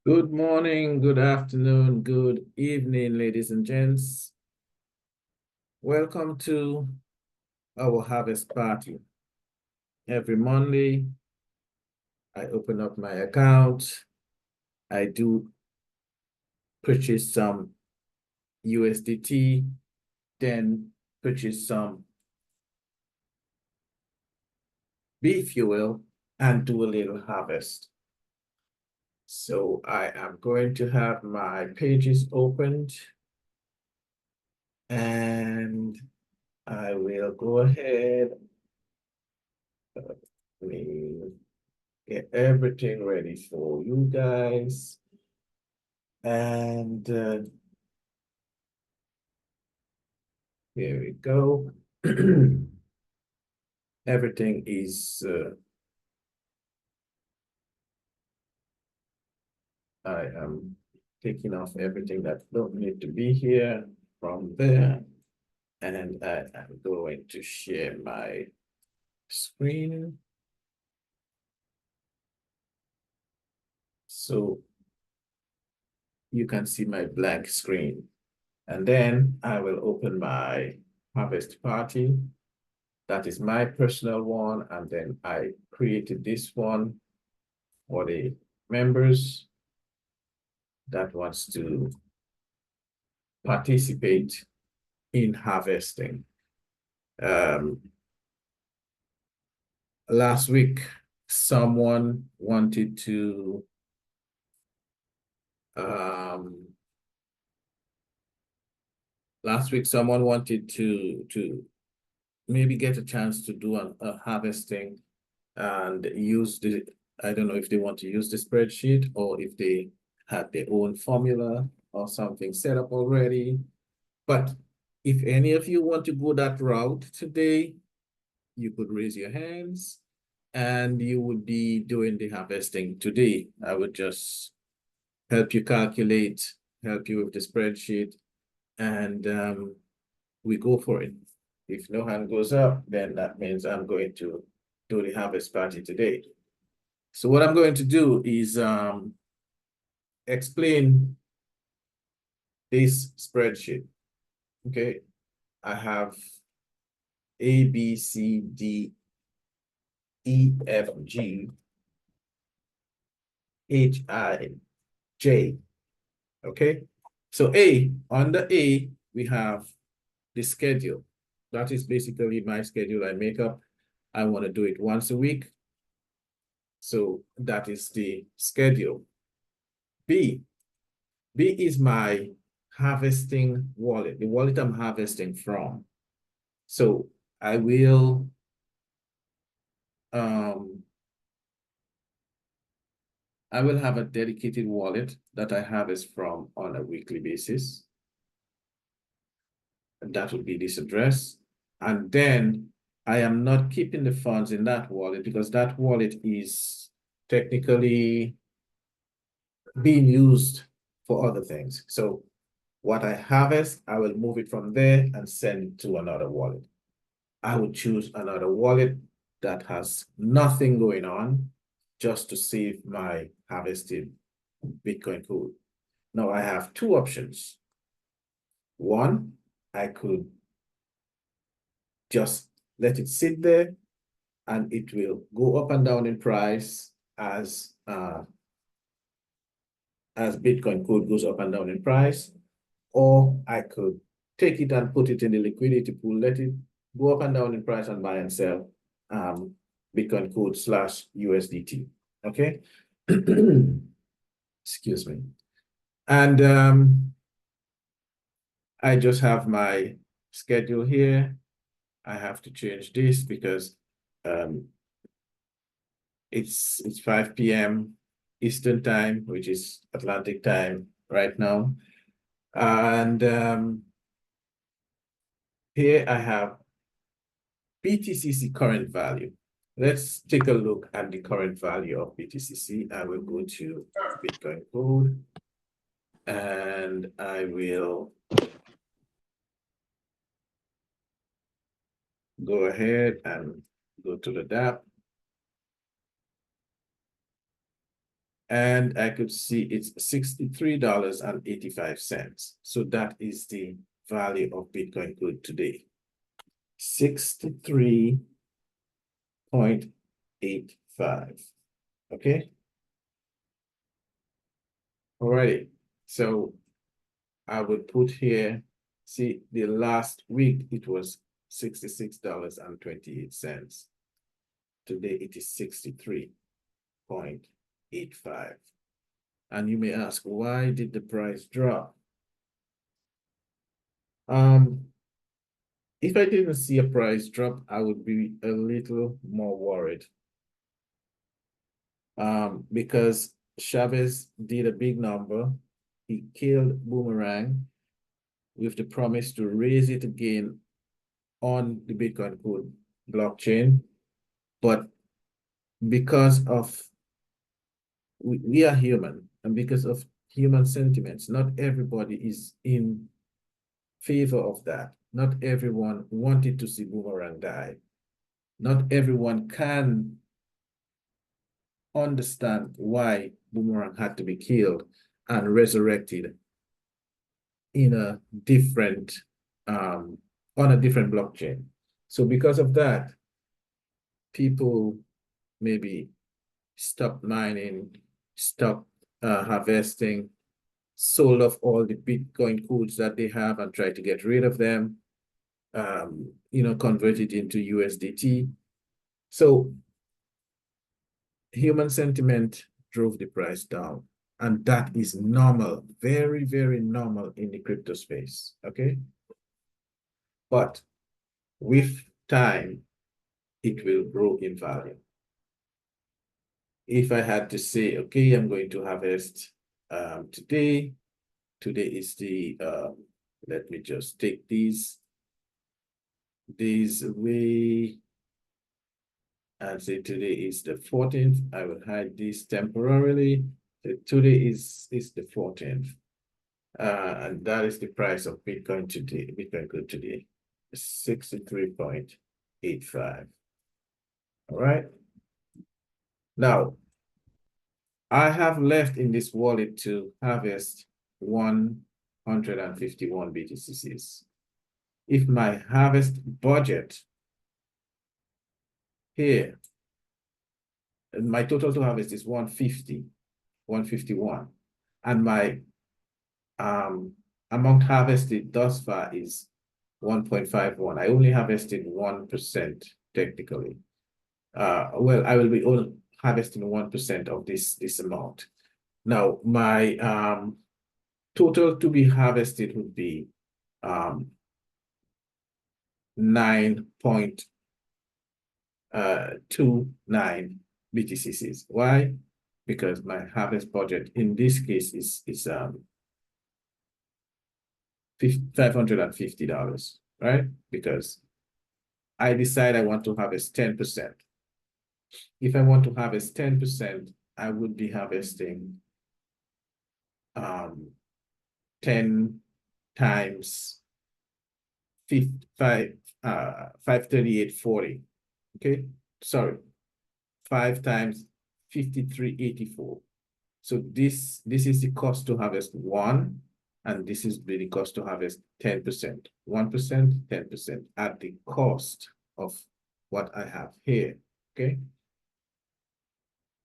Good morning, good afternoon, good evening, ladies and gents. Welcome to our harvest party. Every Monday, I open up my account. I do purchase some USDT, then purchase some beef fuel and do a little harvest. So I am going to have my pages opened and I will go ahead. Let me get everything ready for you guys. And here we go. Everything is, I am taking off everything that don't need to be here from there. And I am going to share my screen. So you can see my blank screen. And then I will open my harvest party. That is my personal one. And then I created this one for the members that wants to participate in harvesting. Last week, someone wanted to maybe get a chance to do a harvesting and use the, I don't know if they want to use the spreadsheet or if they have their own formula or something set up already. But if any of you want to go that route today, you could raise your hands and you would be doing the harvesting today. I would just help you calculate, help you with the spreadsheet, and we go for it. If no hand goes up, then that means I'm going to do the harvest party today. So what I'm going to do is explain this spreadsheet. Okay, I have A, B, C, D, E, F, G, H, I, J. Okay, so under A, we have the schedule. That is basically my schedule I make up. I want to do it once a week. So that is the schedule. B is my harvesting wallet, the wallet I'm harvesting from. So I will have a dedicated wallet that I harvest from on a weekly basis. And that would be this address. And then I am not keeping the funds in that wallet because that wallet is technically being used for other things. So what I harvest, I will move it from there and send it to another wallet. I would choose another wallet that has nothing going on just to save my harvested Bitcoin code. Now I have two options. One, I could just let it sit there and it will go up and down in price as Bitcoin code goes up and down in price, or I could take it and put it in the liquidity pool, let it go up and down in price and buy and sell Bitcoin code / USDT. Okay. Excuse me. And I just have my schedule here. I have to change this because it's 5 p.m. Eastern time, which is Atlantic time right now. And here I have BTCC current value. Let's take a look at the current value of BTCC. I will go to Bitcoin code and I will go ahead and go to the DApp. and I could see it's $63.85. So that is the value of Bitcoin Gold today. 63.85. Okay. Alrighty. So I would put here, see, the last week it was $66.28. Today it is 63.85. And you may ask, why did the price drop? If I didn't see a price drop, I would be a little more worried. Because Chavez did a big number. He killed Boomerang with the promise to raise it again on the Bitcoin Code blockchain. But because of, we are human, and because of human sentiments, not everybody is in favor of that. Not everyone wanted to see Boomerang die. Not everyone can understand why Boomerang had to be killed and resurrected in a different, on a different blockchain. So because of that, people maybe stop mining, stop harvesting, sold off all the Bitcoin codes that they have and try to get rid of them, convert it into USDT. So human sentiment drove the price down. And that is normal, very, very normal in the crypto space, okay? But with time, it will grow in value. If I had to say, okay, I'm going to harvest today. Today is the, let me just take these away and say today is the 14th. I will hide this temporarily. So today is the 14th. And that is the price of Bitcoin today, Bitcoin Gold today, 63.85. All right. Now, I have left in this wallet to harvest 151 BTCs. If my harvest budget here, my total to harvest is 151, and my amount harvested thus far is 1.51. I only harvested 1% technically. Well, I will be only harvesting 1% of this amount. Now, my total to be harvested would be 9.29 BTCs. Why? Because my harvest budget in this case is $550, right? Because I decide I want to harvest 10%. If I want to harvest 10%, I would be harvesting 10 times 538.40. Okay, sorry, 5 times 53.84. So this is the cost to harvest one, and this is the cost to harvest 10%. 1%, 10% at the cost of what I have here. Okay.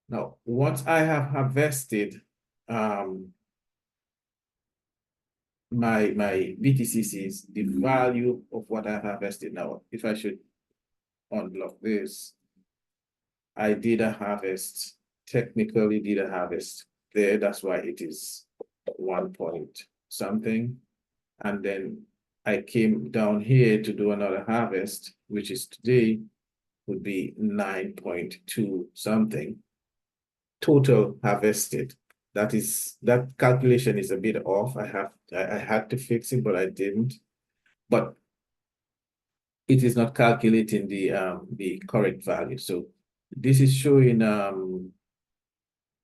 Now, once I have harvested my BTCs, the value of what I've harvested now, if I should unblock this, I did a harvest, technically did a harvest there. That's why it is 1 point something. And then I came down here to do another harvest, which is today, would be 9.2 something. Total harvested. That calculation is a bit off. I had to fix it, but I didn't. But it is not calculating the correct value. So this is showing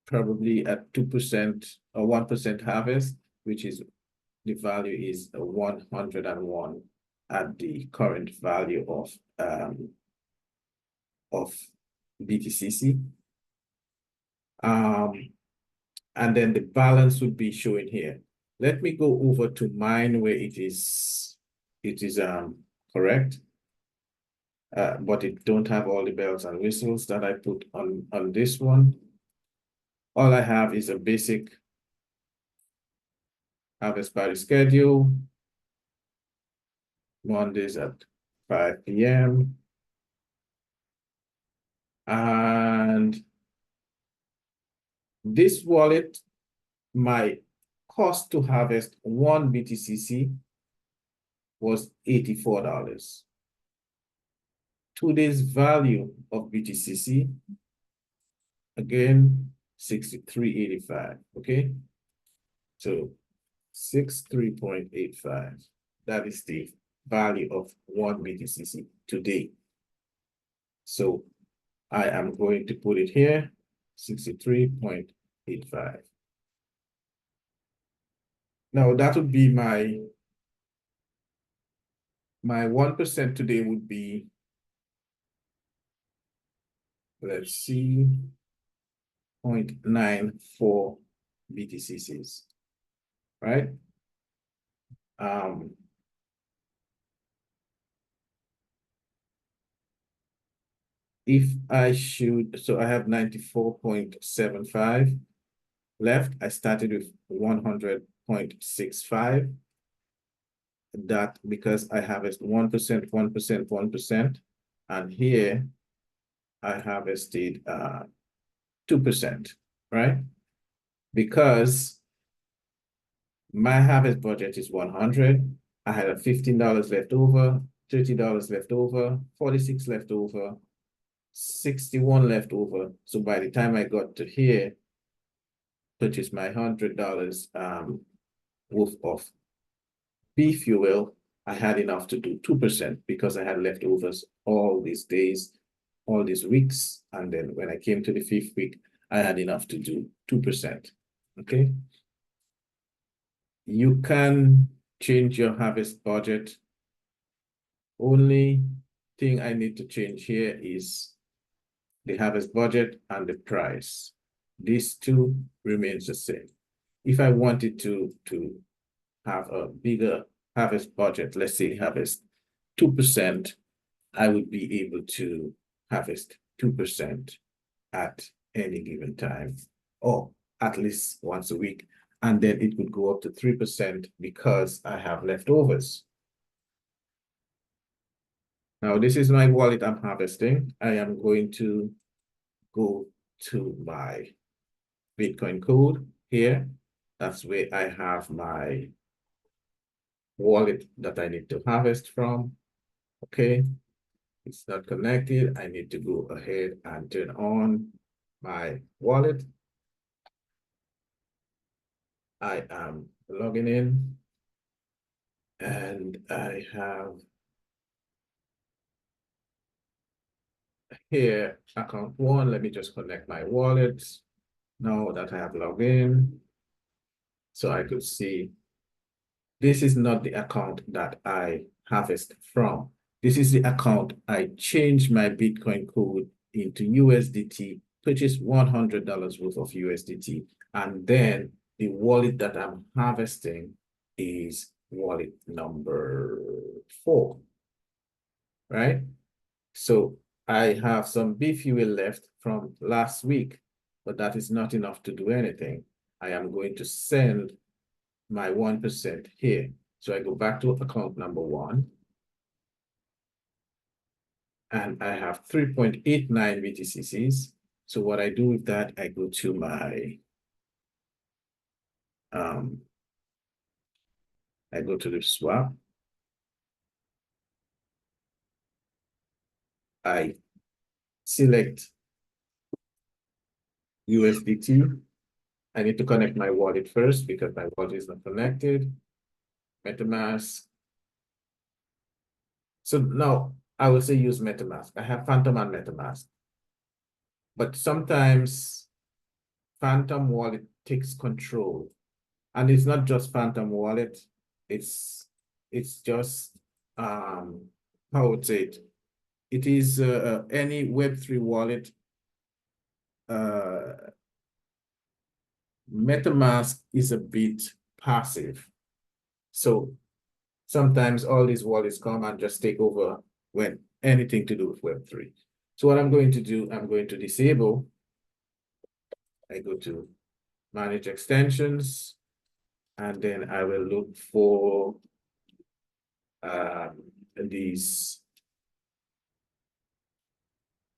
probably a 2% or 1% harvest, which is the value is 101 at the current value of BTCC. and then the balance would be showing here. Let me go over to mine where it is correct. But it don't have all the bells and whistles that I put on this one. All I have is a basic harvest party schedule. Mondays at 5 p.m. And this wallet, my cost to harvest one BTCC was $84. Today's value of BTCC, again, 63.85, okay? So 63.85, that is the value of one BTCC today. So I am going to put it here, 63.85. Now that would be my 1% today would be, let's see, 0.94 BTCCs, right? If I should, so I have 94.75 left. I started with 100.65. That because I harvest 1%, 1%, 1%, and here I harvested 2%, right? Because my harvest budget is 100. I had a $15 left over, $30 left over, 46 left over, 61 left over. So by the time I got to here, purchase my $100 worth of beef fuel, I had enough to do 2% because I had leftovers all these days, all these weeks. And then when I came to the 5th week, I had enough to do 2%. Okay. You can change your harvest budget. Only thing I need to change here is the harvest budget and the price. These two remains the same. If I wanted to have a bigger harvest budget, let's say harvest 2%, I would be able to harvest 2% at any given time, or at least once a week. And then it would go up to 3% because I have leftovers. Now, this is my wallet I'm harvesting. I am going to go to my Bitcoin code here. That's where I have my wallet that I need to harvest from. Okay, it's not connected. I need to go ahead and turn on my wallet. I am logging in and I have here account 1. Let me just connect my wallet now that I have logged in. So I could see this is not the account that I harvest from. This is the account I changed my Bitcoin code into USDT, purchased $100 worth of USDT, and then the wallet that I'm harvesting is wallet number 4, right? So I have some beef fuel left from last week, but that is not enough to do anything. I am going to send my 1% here. So I go back to account number 1. And I have 3.89 BTCCs. So what I do with that, I go to my, I go to the swap. I select USDT. I need to connect my wallet first because my wallet is not connected. MetaMask. So now I will say use MetaMask. I have Phantom and MetaMask. But sometimes Phantom Wallet takes control. And it's not just Phantom Wallet. It's just, how would say it? It is any Web3 wallet MetaMask is a bit passive. So sometimes all these wallets come and just take over when anything to do with Web3. So what I'm going to do, I'm going to disable. I go to manage extensions, and then I will look for these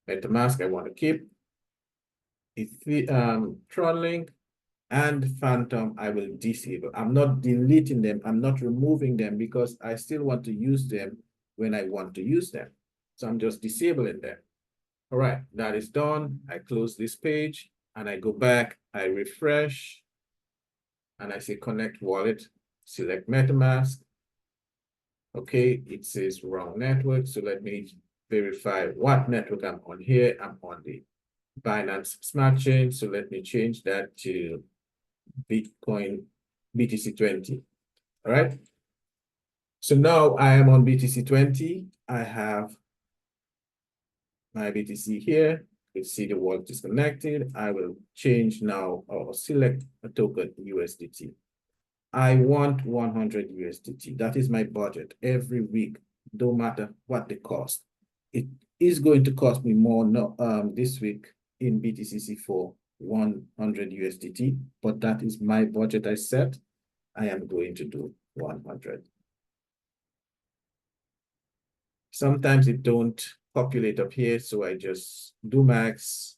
MetaMask I want to keep. Tronlink and Phantom I will disable. I'm not deleting them. I'm not removing them because I still want to use them when I want to use them. So I'm just disabling them. All right, that is done. I close this page and I go back, I refresh, and I say connect wallet, select MetaMask. Okay, it says wrong network. So let me verify what network I'm on here. I'm on the Binance Smart Chain. So let me change that to Bitcoin BTC20. All right. So now I am on BTC20. I have my BTC here. You see the wallet is connected. I will change now or select a token USDT. I want 100 USDT. That is my budget every week, no matter what the cost. It is going to cost me more this week in BTCC for 100 USDT, but that is my budget I set. I am going to do 100. Sometimes it don't populate up here, so I just do max,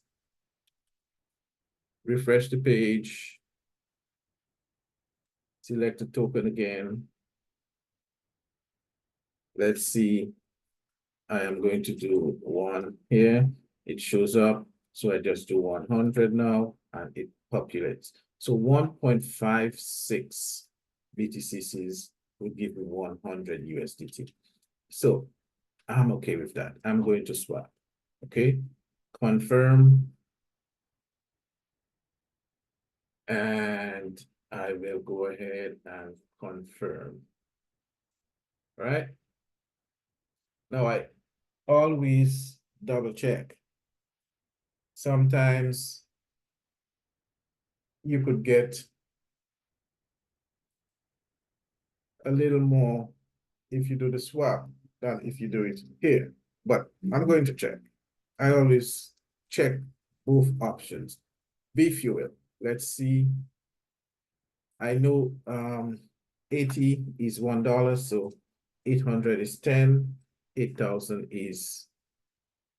refresh the page, select the token again. Let's see. I am going to do one here. It shows up. So I just do 100 now and it populates. So 1.56 BTCCs would give me 100 USDT. So I'm okay with that. I'm going to swap. Okay. Confirm. And I will go ahead and confirm. Right. Now I always double check. Sometimes you could get a little more if you do the swap than if you do it here. But I'm going to check. I always check both options. B fuel. Let's see. I know 80 is $1, so 800 is 10, 8,000 is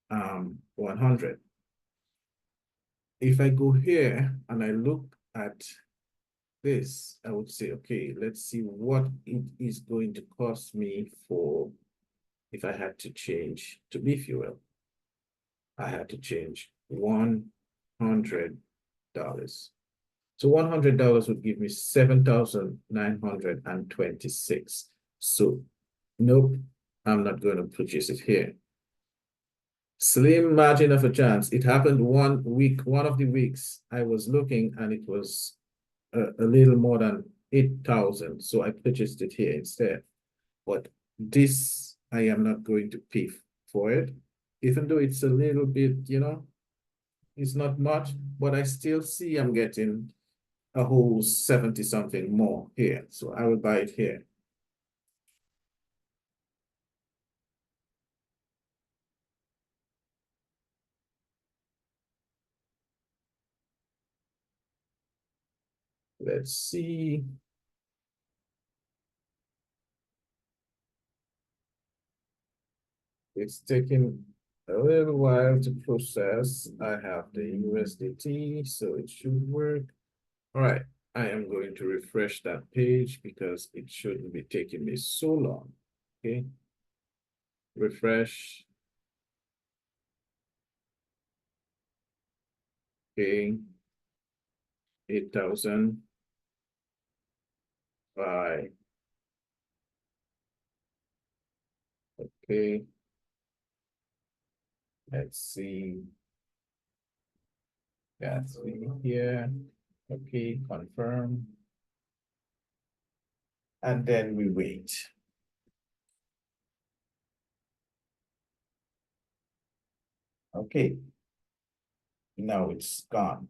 100. If I go here and I look at this, I would say, okay, let's see what it is going to cost me for if I had to change to B fuel. I had to change $100. So $100 would give me 7,926. So nope, I'm not going to purchase it here. Slim margin of a chance. It happened one week, one of the weeks I was looking and it was a little more than 8,000. So I purchased it here instead. But this, I am not going to pay for it. Even though it's a little bit, it's not much, but I still see I'm getting a whole 70 something more here. So I will buy it here. Let's see. It's taking a little while to process. I have the USDT, so it should work. All right, I am going to refresh that page because it shouldn't be taking me so long. Okay, refresh. Okay, 8,000 by, okay, let's see. That's here. Okay, confirm. And then we wait. Okay. Now it's gone.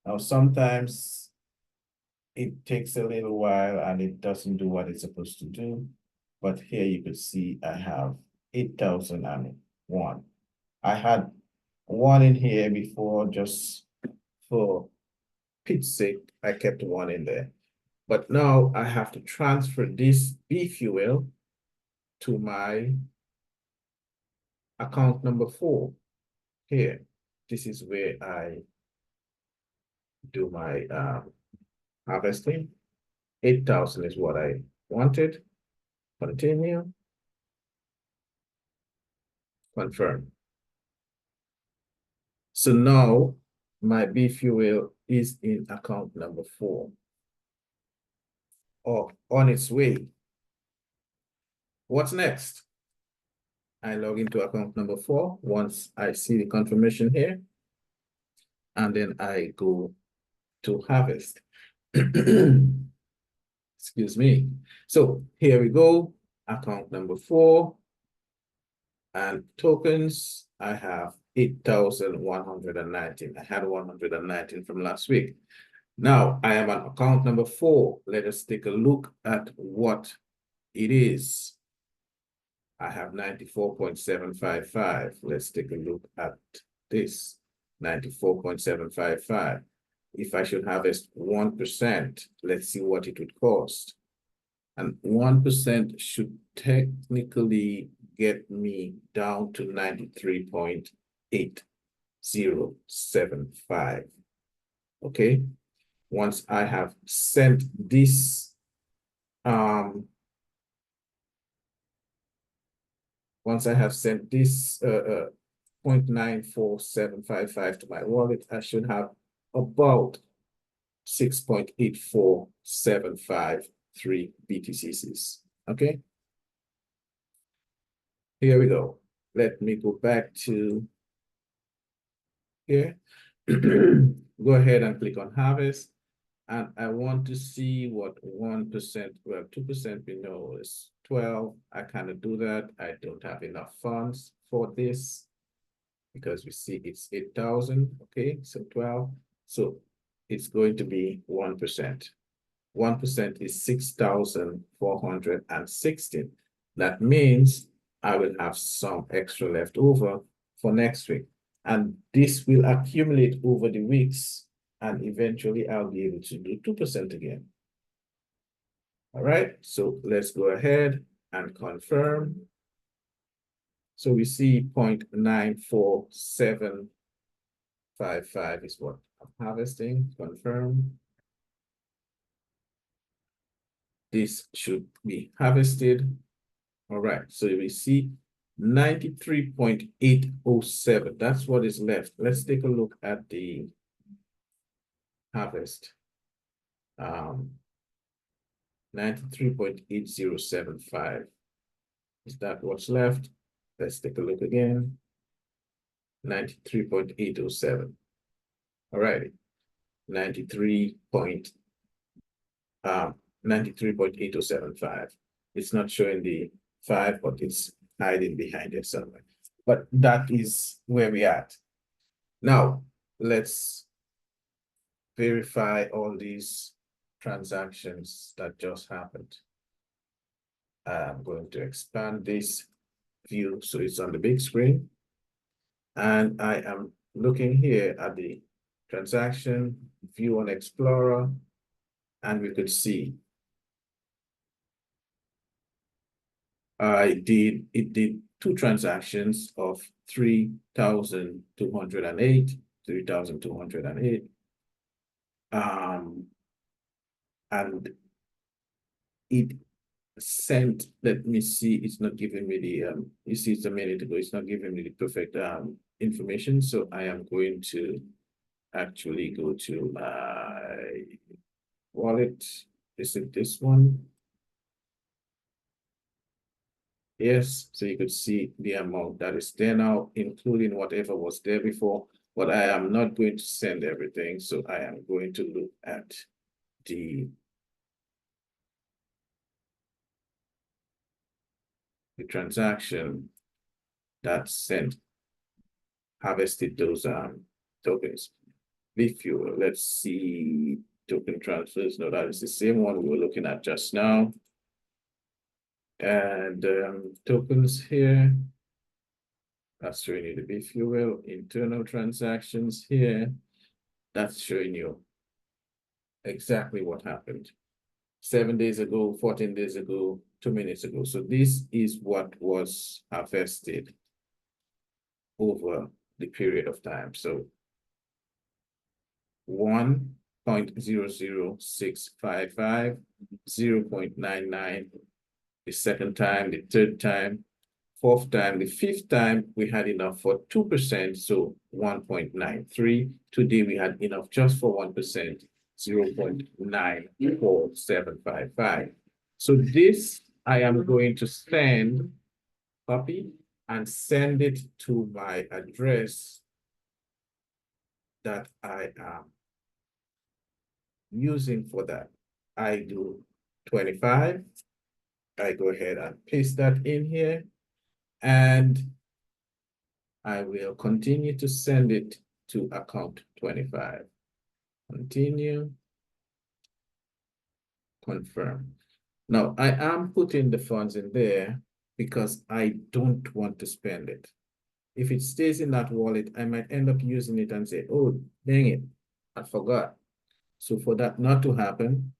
Now sometimes it takes a little while and it doesn't do what it's supposed to do. But here you could see I have 8,001. I had one in here before, just for Pete's sake, I kept one in there. But now I have to transfer this B fuel to my account number 4 here. This is where I do my harvesting. 8,000 is what I wanted. Continue. Confirm. So now my B fuel is in account number 4, or on its way. What's next? I log into account number 4 once I see the confirmation here, and then I go to harvest. Excuse me. So here we go, account number 4, and tokens, I have 8,119. I had 119 from last week. Now I am on account number 4. Let us take a look at what it is. I have 94.755. Let's take a look at this. 94.755. If I should harvest 1%, let's see what it would cost. And 1% should technically get me down to 93.8075. Okay. Once I have sent this, once I have sent this 0.94755 to my wallet, I should have about 6.84753 BTCs. Okay. Here we go. Let me go back to here. Go ahead and click on harvest. And I want to see what 1%, well, 2% we know is 12. I cannot do that. I don't have enough funds for this because we see it's 8,000. Okay, so 12. So it's going to be 1%. 1% is 6,416. That means I will have some extra left over for next week. And this will accumulate over the weeks, and eventually I'll be able to do 2% again. All right, so let's go ahead and confirm. So we see 0.94755 is what I'm harvesting. Confirm. This should be harvested. All right, so we see 93.807. That's what is left. Let's take a look at the harvest. 93.8075. Is that what's left? Let's take a look again. 93.807. All right. 93.8075. It's not showing the 5, but it's hiding behind it somewhere. But that is where we're at. Now, let's verify all these transactions that just happened. I'm going to expand this view so it's on the big screen. And I am looking here at the transaction view on Explorer, and we could see it did 2 transactions of 3,208, 3,208. And it sent, let me see, it's not giving me the, you see it's a minute ago, it's not giving me the perfect information. So I am going to actually go to my wallet. Is it this one? Yes, so you could see the amount that is there now, including whatever was there before, but I am not going to send everything. So I am going to look at the transaction that sent, harvested those tokens. If you, let's see, token transfers. No, that is the same one we were looking at just now. And tokens here. That's showing you the, if you will, internal transactions here. That's showing you exactly what happened 7 days ago, 14 days ago, 2 minutes ago. So this is what was harvested over the period of time. So 1.00655, 0.99, the second time, the third time, fourth time, the fifth time, we had enough for 2%, so 1.93. Today we had enough just for 1%, 0.94755. So this I am going to send, copy, and send it to my address that I am using for that. I do 25. I go ahead and paste that in here, and I will continue to send it to account 25. Continue, confirm. Now, I am putting the funds in there because I don't want to spend it. If it stays in that wallet, I might end up using it and say, oh, dang it, I forgot. So for that not to happen,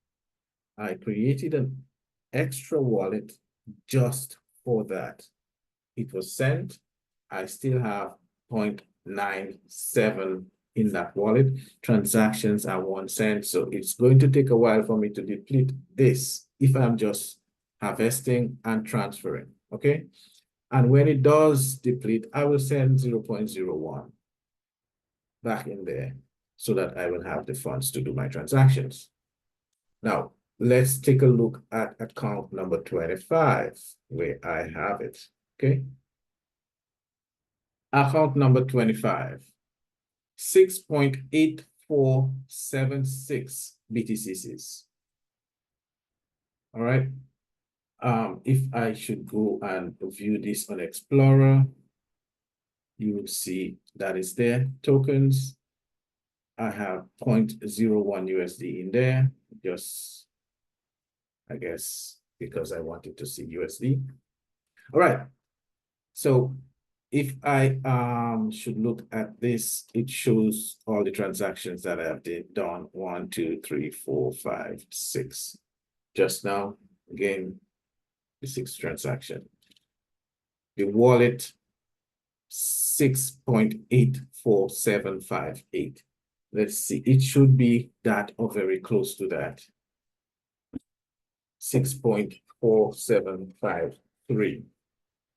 I created an extra wallet just for that. It was sent. I still have 0.97 in that wallet. Transactions are 1 cent. So it's going to take a while for me to deplete this if I'm just harvesting and transferring. Okay. And when it does deplete, I will send 0.01 back in there so that I will have the funds to do my transactions. Now, let's take a look at account number 25, where I have it. Okay. Account number 25, 6.8476 BTCs. All right. If I should go and view this on Explorer, you will see that is there. Tokens, I have 0.01 USD in there, just, I guess, because I wanted to see USD. All right. So if I should look at this, it shows all the transactions that I have done. 1, 2, 3, 4, 5, 6. Just now, again, the 6th transaction. The wallet, 6.84758. Let's see, it should be that or very close to that. 6.4753.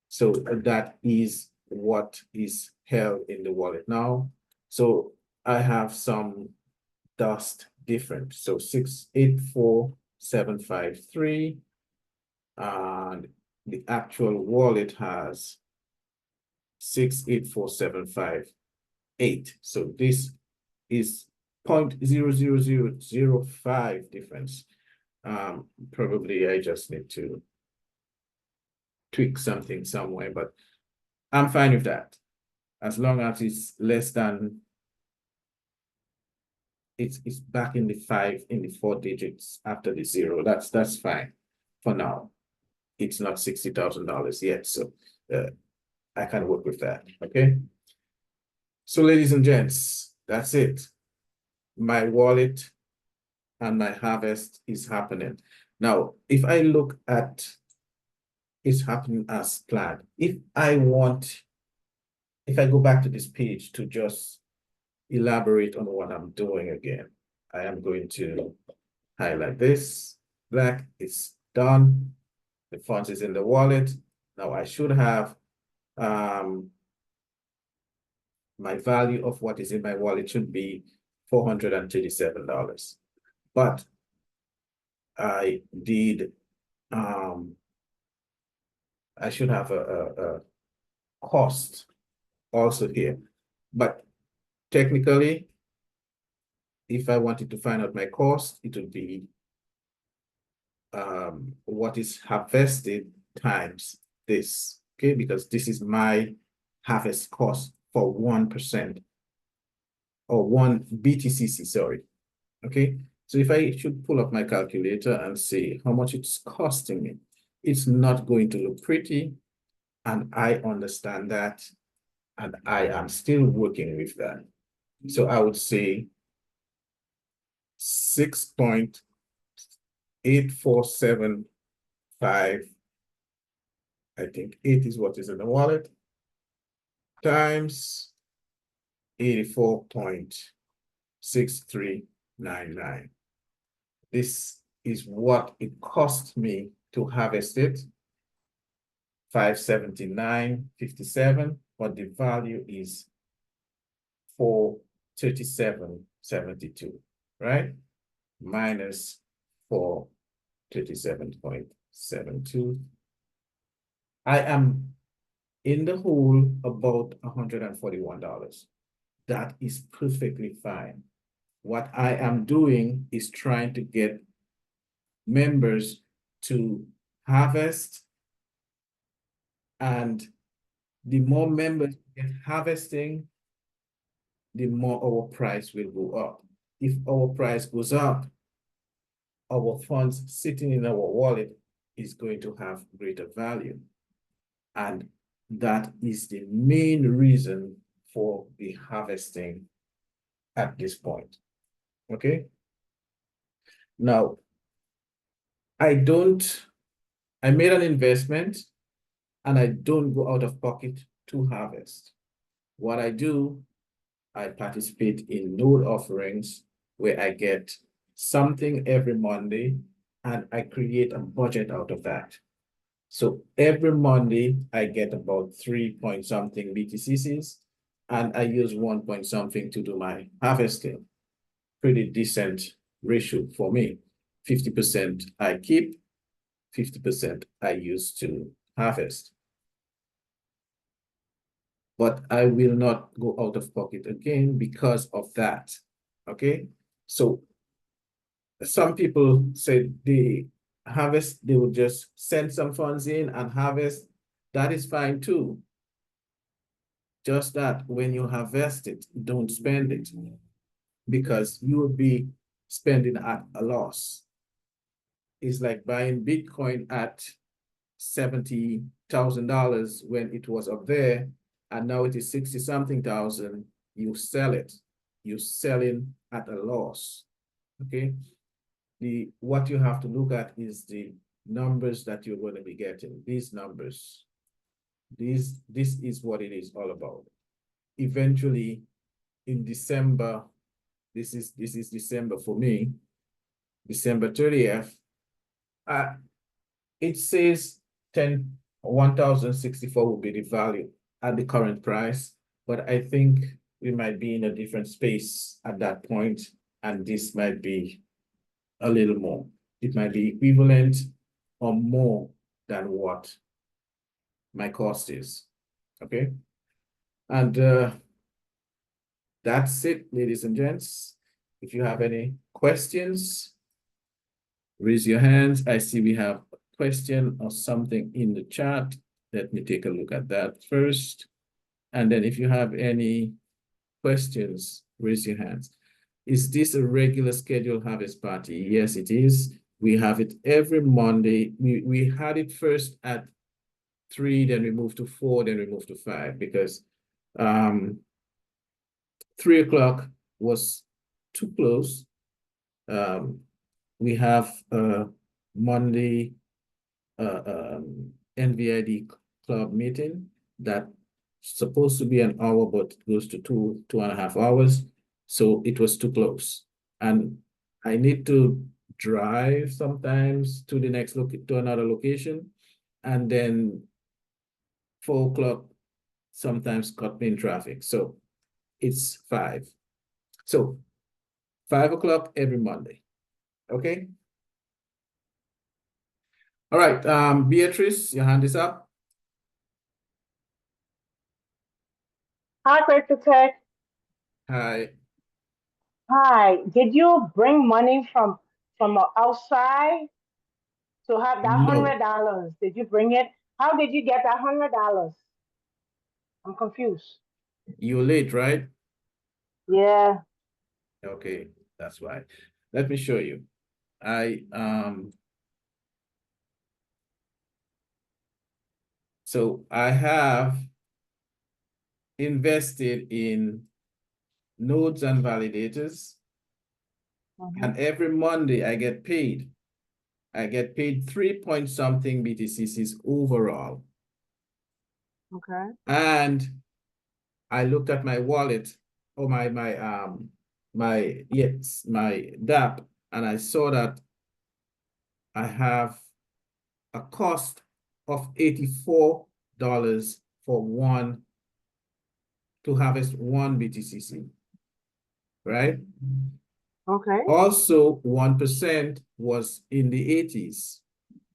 So that is what is held in the wallet now. So I have some dust different. So 6.84753, and the actual wallet has 6.84758. So this is 0.00005 difference. Probably I just need to tweak something somewhere, but I'm fine with that. As long as it's less than, it's back in the 4 digits after the 0. That's fine for now. It's not $60,000 yet, so I can work with that. Okay. So, ladies and gents, that's it. My wallet and my harvest is happening. Now, if I look at it's happening as planned. If I go back to this page to just elaborate on what I'm doing again, I am going to highlight this. Black is done. The funds is in the wallet. Now I should have my value of what is in my wallet should be $437. But I did I should have a cost also here. But technically, if I wanted to find out my cost, it would be what is harvested times this, okay? Because this is my harvest cost for 1% or 1 BTCC, sorry, okay? So if I should pull up my calculator and see how much it's costing me, it's not going to look pretty. And I understand that. And I am still working with that. So I would say 6.8475, I think 8 is what is in the wallet, times 84.6399. This is what it cost me to harvest it, 579.57, but the value is 437.72, right? Minus 437.72. I am in the hole about $141. That is perfectly fine. What I am doing is trying to get members to harvest, and the more members get harvesting, the more our price will go up. If our price goes up, our funds sitting in our wallet is going to have greater value. And that is the main reason for the harvesting at this point. Okay. Now, I made an investment and I don't go out of pocket to harvest. What I do, I participate in node offerings where I get something every Monday and I create a budget out of that. So every Monday, I get about 3 point something BTCs, and I use 1 point something to do my harvesting. Pretty decent ratio for me. 50% I keep, 50% I use to harvest. But I will not go out of pocket again because of that. Okay? So some people say they harvest, they will just send some funds in and harvest. That is fine too. Just that when you harvest it, don't spend it, because you will be spending at a loss. It's like buying Bitcoin at $70,000 when it was up there, and now it is 60 something thousand. You sell it, you're selling at a loss. Okay. What you have to look at is the numbers that you're going to be getting. These numbers, this is what it is all about. Eventually, in December, this is December for me, December 30th, it says 1,064 will be the value at the current price, but I think we might be in a different space at that point, and this might be a little more. It might be equivalent or more than what my cost is. Okay. And that's it, ladies and gents. If you have any questions, raise your hands. I see we have a question or something in the chat. Let me take a look at that first. And then if you have any questions, raise your hands. Is this a regular scheduled harvest party? Yes, it is. We have it every Monday. We had it first at 3, then we moved to 4, then we moved to 5, because 3 o'clock was too close. We have Monday NVID club meeting that's supposed to be an hour, but goes to 2.5 hours. So it was too close. And I need to drive sometimes to the next to another location. And then 4 o'clock sometimes caught me in traffic. So it's 5. So 5 o'clock every Monday. Okay. All right. Beatrice, your hand is up. Hi, CryptoTech. Hi. Hi. Did you bring money from outside to have that No, $100? Did you bring it? How did you get that $100? I'm confused. you're late, right? Yeah. Okay, that's why. let me show you. So I have invested in nodes and validators, and every Monday I get paid. I get paid 3 point something BTCs overall. Okay. And I looked at my wallet or my DApp, and I saw that I have a cost of $84 for one to harvest one BTCC, right? Okay. Also, 1% was in the 80s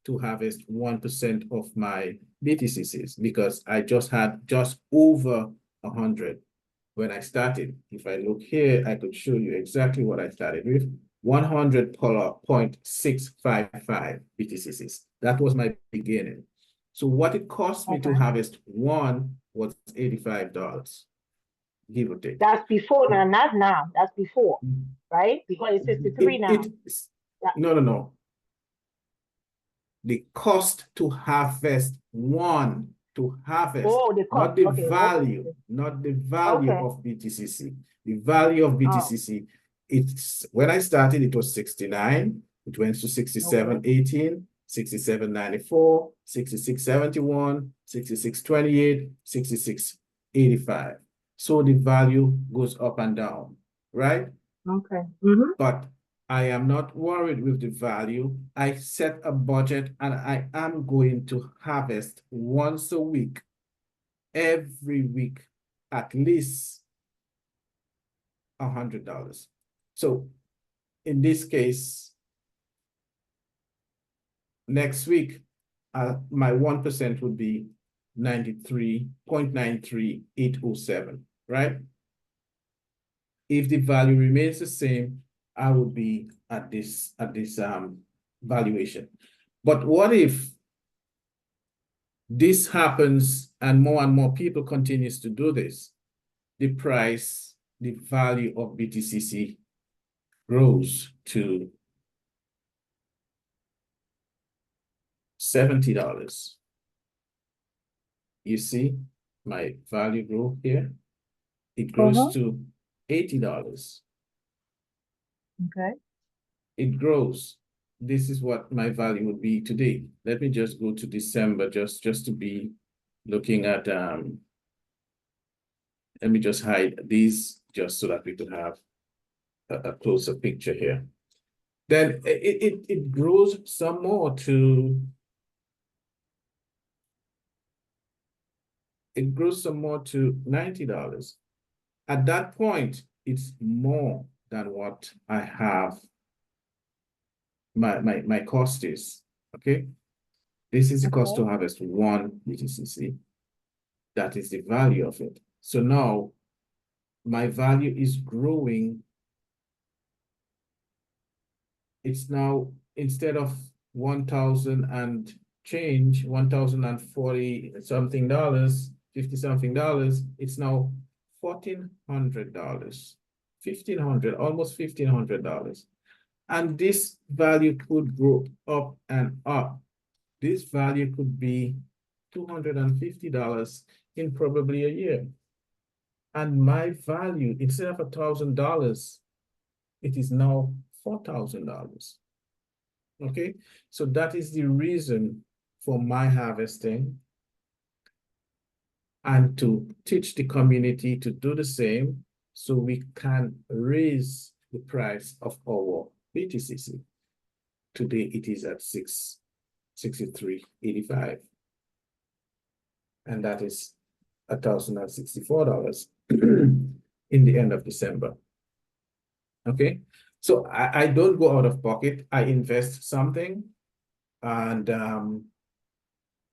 to harvest 1% of my BTCCs because I just had just over 100 when I started. If I look here, I could show you exactly what I started with. 100.655 BTCCs. That was my beginning. So what it cost me to harvest one was $85, give or take. That's before now, not now. That's before, right? Because it's 63 now. No. The cost to harvest one, to harvest, oh, the cost. not the Okay, value, okay. not the value Okay. of BTCC. The value of BTCC, it's when I started, it was 69. It went to 67.18, 67.94, 66.71, 66.28, 66.85. So the value goes up and down, right? Okay. But I am not worried with the value. I set a budget and I am going to harvest once a week, every week, at least $100. So in this case, next week, my 1% would be 93.93807, right? If the value remains the same, I would be at this valuation. But what if this happens and more people continues to do this? The price, the value of BTCC grows to $70. You see my value grow here? It grows to $80. Okay. It grows. This is what my value would be today. Let me just go to December just to be looking at let me just hide these just so that we could have a closer picture here. Then it grows some more to $90. At that point, it's more than what I have my cost is. Okay. This is the cost to harvest one BTCC. That is the value of it. So now my value is growing. It's now, instead of 1,000 and change, 1,040 something dollars, 50 something dollars, it's now $1,400, 1,500, almost $1,500. And this value could grow up and up. This value could be $250 in probably a year. And my value, instead of $1,000, it is now $4,000. Okay, so that is the reason for my harvesting, and to teach the community to do the same so we can raise the price of our BTCC. Today it is at $63.85, and that is $1,064 in the end of December. Okay, so I don't go out of pocket. I invest something, and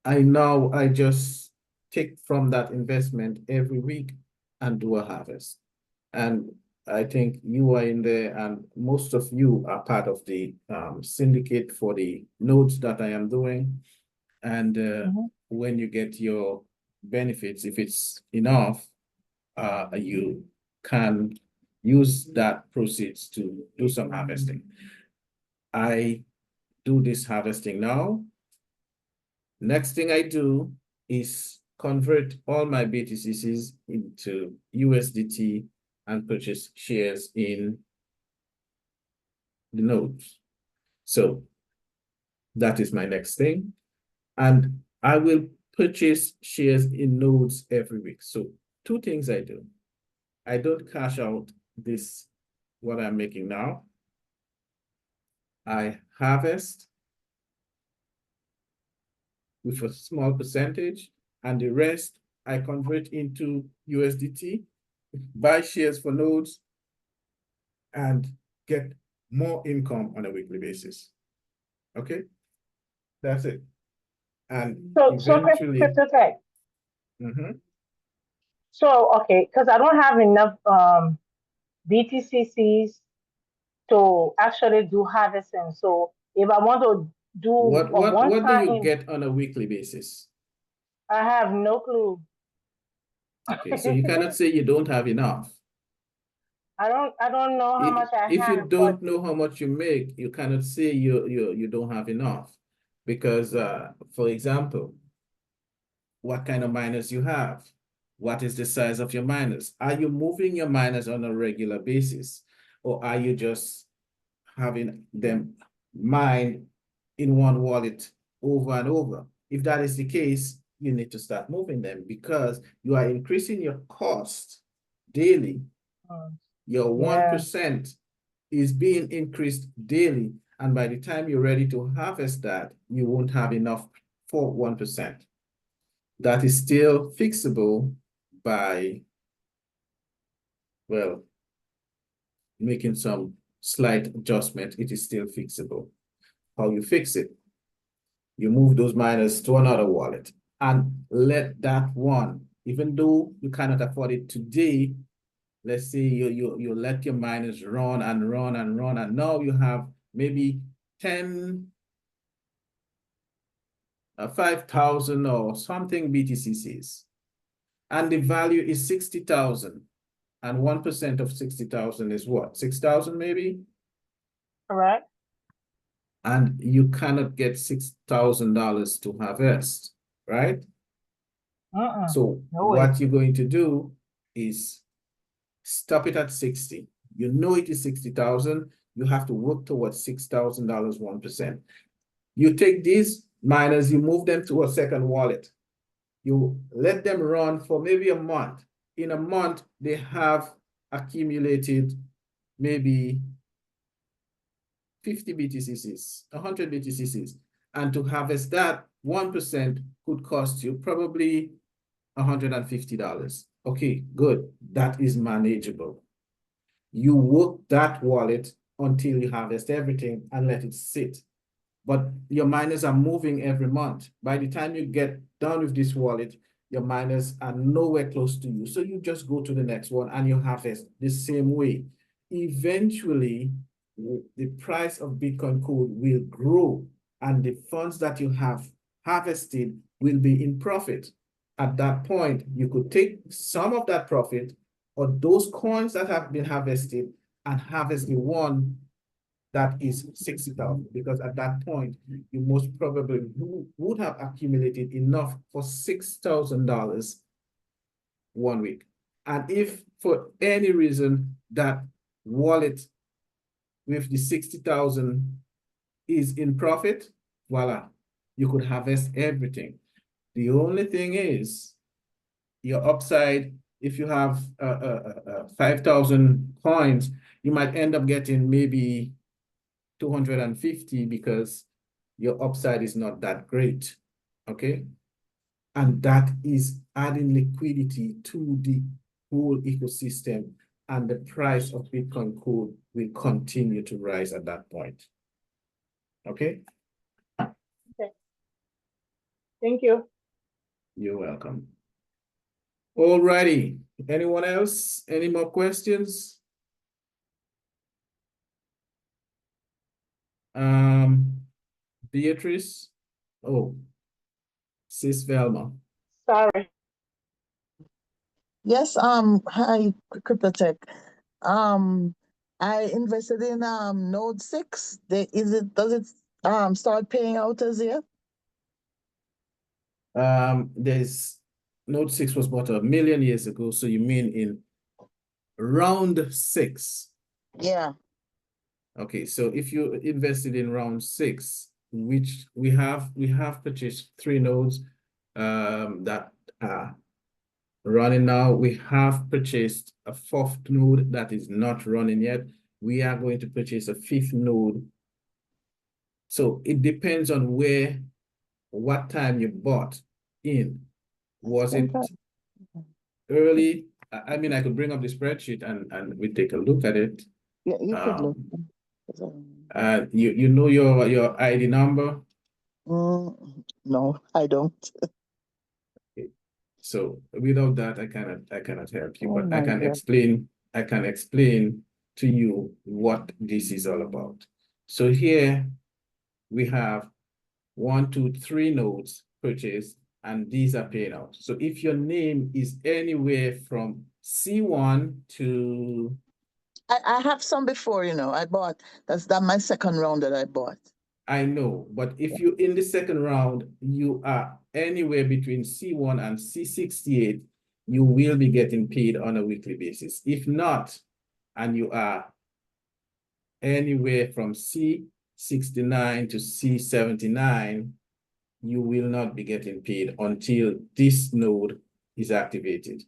I just take from that investment every week and do a harvest. And I think you are in there, and most of you are part of the syndicate for the nodes that I am doing. And when you get your benefits, if it's enough, you can use that proceeds to do some harvesting. I do this harvesting now. Next thing I do is convert all my BTCs into USDT and purchase shares in the nodes. So that is my next thing. And I will purchase shares in nodes every week. So two things I do. I don't cash out this, what I'm making now. I harvest with a small percentage, and the rest I convert into USDT, buy shares for nodes, and get more income on a weekly basis. Okay, that's it. And So eventually, CryptoTech. mhm. So okay, because I don't have enough BTCCs to actually do harvesting. So if I want to do a one What do time you in, get on a weekly basis? I have no clue. Okay, so you cannot say you don't have enough. I don't know how much I If you have, but don't know how much you make, you cannot say you don't have enough. Because for example, what kind of miners you have? What is the size of your miners? Are you moving your miners on a regular basis? Or are you just having them mine in one wallet over and over? If that is the case, you need to start moving them because you are increasing your cost daily. Your yeah. 1% is being increased daily. And by the time you're ready to harvest that, you won't have enough for 1%. That is still fixable by, well, making some slight adjustment. It is still fixable. How you fix it? You move those miners to another wallet and let that one, even though you cannot afford it today, let's say you let your miners run and run and run, and now you have maybe 10, 5,000 or something BTCCs, and the value is 60,000, and 1% of 60,000 is what? 6,000 maybe? Correct. And you cannot get $6,000 to harvest, right? So No way. what you're going to do is stop it at 60. You know it is 60,000. You have to work towards $6,000, 1%. You take these miners, you move them to a second wallet. You let them run for maybe a month. In a month, they have accumulated maybe 50 BTCCs, 100 BTCCs. And to harvest that, 1% could cost you probably $150. Okay, good. That is manageable. You work that wallet until you harvest everything and let it sit. But your miners are moving every month. By the time you get done with this wallet, your miners are nowhere close to you. So you just go to the next one and you harvest the same way. Eventually, the price of Bitcoin code will grow and the funds that you have harvested will be in profit. At that point, you could take some of that profit or those coins that have been harvested and harvest the one that is 60,000, because at that point, you most probably would have accumulated enough for $6,000 one week. And if for any reason that wallet with the 60,000 is in profit, voila, you could harvest everything. The only thing is your upside, if you have 5,000 coins, you might end up getting maybe 250 because your upside is not that great, okay? And that is adding liquidity to the whole ecosystem, and the price of Bitcoin code will continue to rise at that point, okay? Okay. Thank you. You're welcome. All righty, anyone else? Any more questions? Beatrice? Oh, Sis Velma. Sorry. Yes, hi, CryptoTech. I invested in Node 6. Does it start paying out as yet? There's Node 6 was bought 1,000,000 years ago, so you mean in round 6? Yeah. Okay, so if you invested in round 6, which we have purchased 3 nodes that are running now. We have purchased a 4th node that is not running yet. We are going to purchase a 5th node. So it depends on what time you bought in. Was it early? I mean, I could bring up the spreadsheet and we take a look at it. Yeah, you could look. You know your ID number? No, I don't. Okay. So without that, I cannot help you, Oh but I can explain to you what this is all about. So here we have 1, 2, 3 nodes purchased, and these are paid out. So if your name is anywhere from C1 to... I have some before, I bought. That's my second round that I bought. I know, but if you in the second round, you are anywhere between C1 and C68, you will be getting paid on a weekly basis. If not, and you are anywhere from C69 to C79, you will not be getting paid until this node is activated.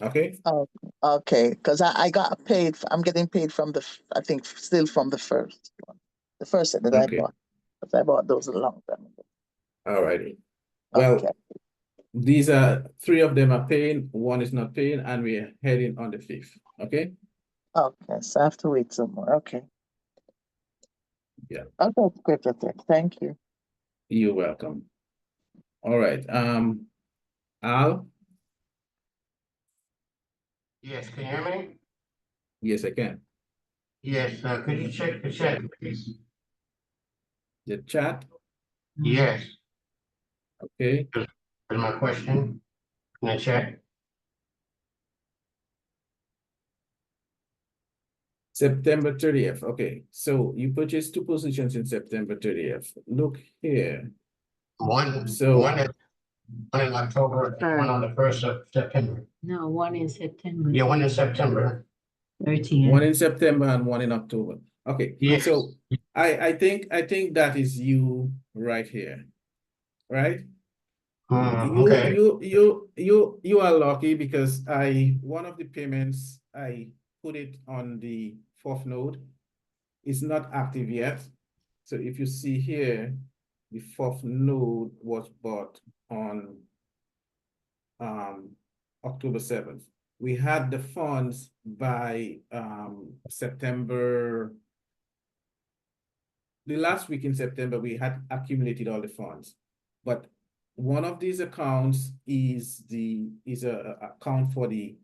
Okay? Oh, okay, because I got paid. I'm getting paid from I think still from the first one. The first set that I bought. Because I bought those a long time ago. All righty. Well, okay. These are 3 of them are paying, 1 is not paying, and we're heading on the 5th. Okay? Okay, so I have to wait some more. Okay. Yeah. Okay, CryptoTech. Thank you. You're welcome. All right. Al? Yes, can you hear me? Yes, I can. Yes, could you check the chat, please? The chat? Yes, Okay. is my question in the chat? September 30th. Okay. So you purchased 2 positions in September 30th. Look here. One in October, and one on the 1st of September. No, one in September. Yeah, one in September. 13th. 1 in September and 1 in October. Okay. Yes. So I think that is you right here. Right? Okay. You are lucky because one of the payments I put it on the 4th node. It's not active yet. So if you see here, the 4th node was bought on October 7th. We had the funds by September. The last week in September, we had accumulated all the funds, but one of these accounts is a account for the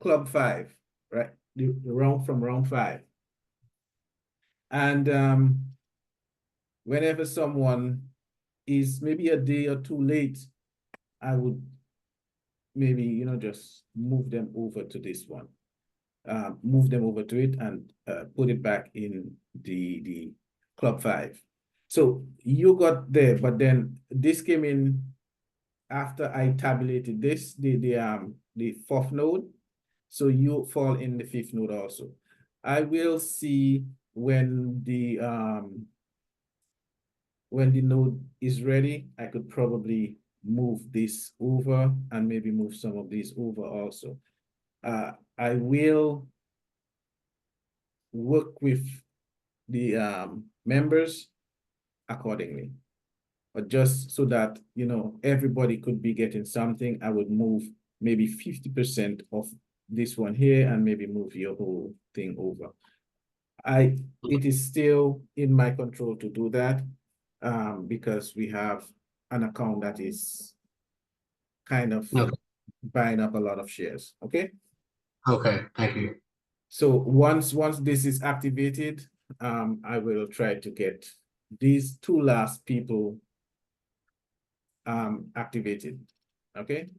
Club 5, right? The round from round 5. And whenever someone is maybe a day or 2 late, I would maybe, just move them over to this one. Move them over to it and put it back in the Club 5. So you got there, but then this came in after I tabulated this, the 4th node. So you fall in the 5th node also. I will see when the node is ready. I could probably move this over and maybe move some of these over also. I will work with the members accordingly, but just so that everybody could be getting something, I would move maybe 50% of this one here and maybe move your whole thing over. It is still in my control to do that because we have an account that is kind of buying up a lot of shares. Okay. Okay, thank you. So once this is activated, I will try to get these 2 last people activated. Okay.